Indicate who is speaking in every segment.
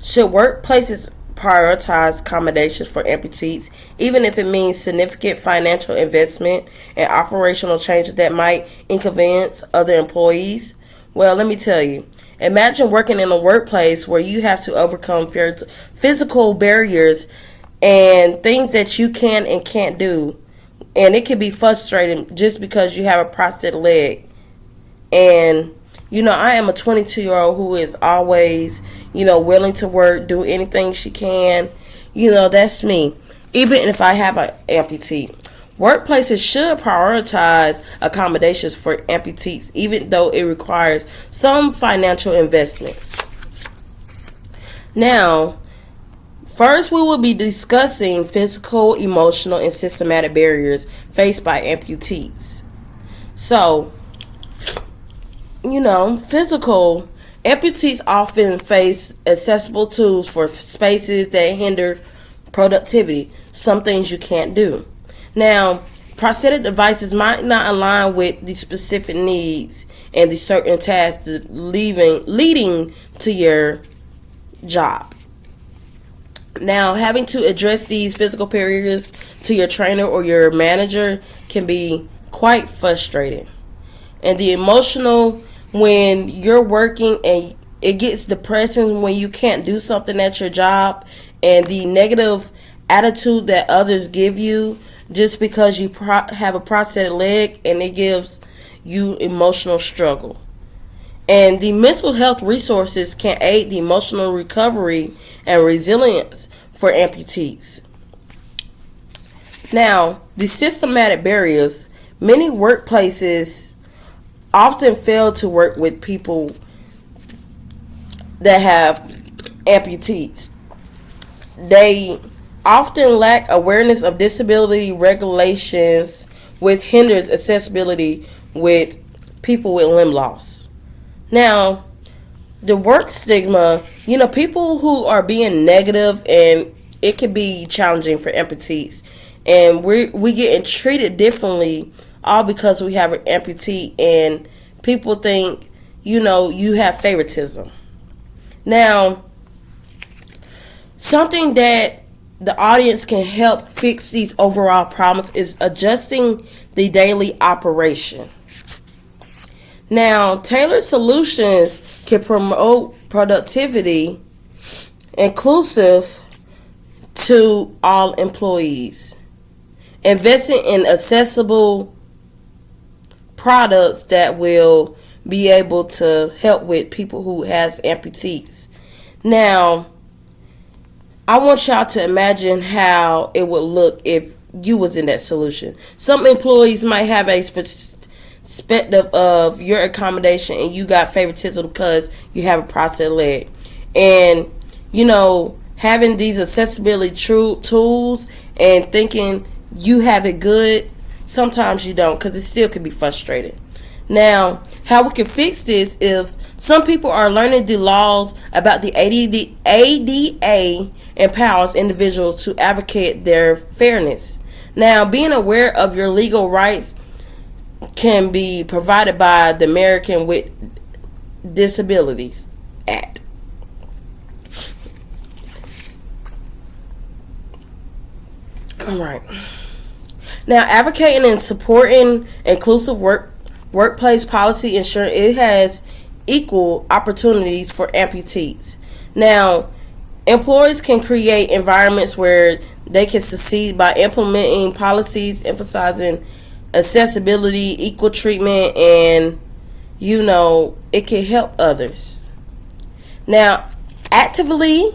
Speaker 1: Should workplaces prioritize accommodations for amputees, even if it means significant financial investment and operational changes that might inconvenience other employees? Well, let me tell you. Imagine working in a workplace where you have to overcome physical barriers and things that you can and can't do. And it can be frustrating just because you have a prosthetic leg. And I am a 22-year-old who is always, willing to work, do anything she can. That's me. Even if I have an amputee. Workplaces should prioritize accommodations for amputees, even though it requires some financial investments. Now, first we will be discussing physical, emotional, and systematic barriers faced by amputees. So, physical, amputees often face accessible tools for spaces that hinder productivity, some things you can't do. Now, prosthetic devices might not align with the specific needs and the certain tasks leading to your job. Now, having to address these physical barriers to your trainer or your manager can be quite frustrating. And the emotional, when you're working and it gets depressing when you can't do something at your job, and the negative attitude that others give you just because you have a prosthetic leg, and it gives you emotional struggle. And the mental health resources can aid the emotional recovery and resilience for amputees. Now, the systematic barriers. Many workplaces often fail to work with people that have amputees. They often lack awareness of disability regulations, which hinders accessibility with people with limb loss. Now, the work stigma, people who are being negative, and it can be challenging for amputees. And we getting treated differently all because we have an amputee, and people think, you have favoritism. Now, something that the audience can help fix these overall problems is adjusting the daily operation. Now, tailored solutions can promote productivity inclusive to all employees. Investing in accessible products that will be able to help with people who has amputees. Now, I want y'all to imagine how it would look if you was in that solution. Some employees might have a perspective of your accommodation, and you got favoritism because you have a prosthetic leg. And, having these accessibility tools and thinking you have it good, sometimes you don't, because it still can be frustrating. Now, how we can fix this if some people are learning the laws about the ADA empowers individuals to advocate their fairness. Now, being aware of your legal rights can be provided by the American with Disabilities Act. All right. Now, advocating and supporting inclusive workplace policy ensuring it has equal opportunities for amputees. Now, employers can create environments where they can succeed by implementing policies emphasizing accessibility, equal treatment, and it can help others. Now, actively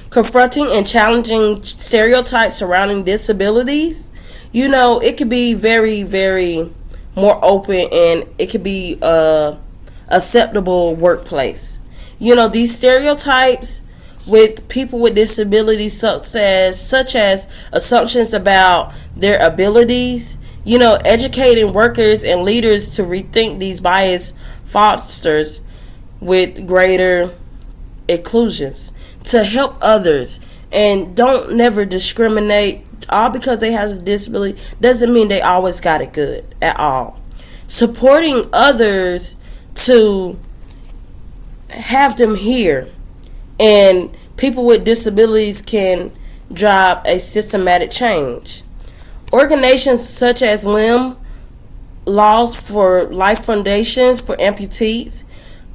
Speaker 1: confronting and challenging stereotypes surrounding disabilities, it could be very, very more open, and it could be a acceptable workplace. These stereotypes with people with disabilities, such as assumptions about their abilities, educating workers and leaders to rethink these bias fosters with greater inclusions to help others. And don't never discriminate. All because they have a disability doesn't mean they always got it good at all. Supporting others to have them here, and People with disabilities can drive a systematic change. Organizations such as Limb Laws for Life Foundations for amputees,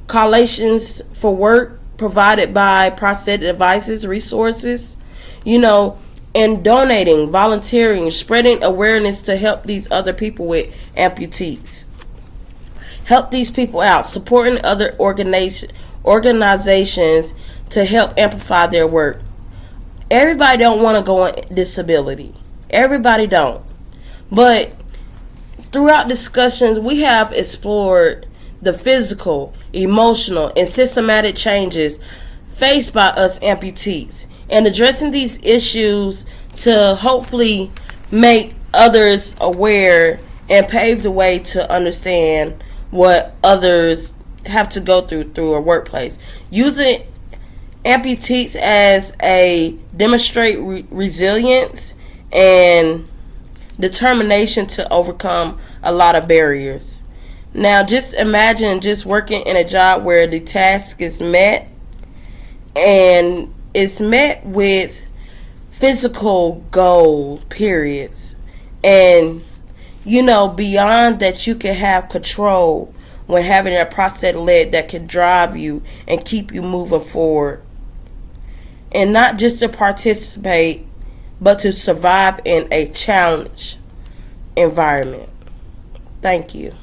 Speaker 1: coalitions for work provided by prosthetic devices, resources, and donating, volunteering, spreading awareness to help these other people with amputees. Help these people out, supporting other organizations to help amplify their work. Everybody don't want to go on disability. Everybody don't. But throughout discussions, we have explored the physical, emotional, and systematic changes faced by us amputees, and addressing these issues to hopefully make others aware and pave the way to understand what others have to go through a workplace. Using amputees as a demonstrate resilience and determination to overcome a lot of barriers. Now just imagine just working in a job where the task is met, and it's met with physical goal periods, and beyond that, you can have control when having a prosthetic leg that can drive you and keep you moving forward, and not just to participate but to survive in a challenge environment. Thank you.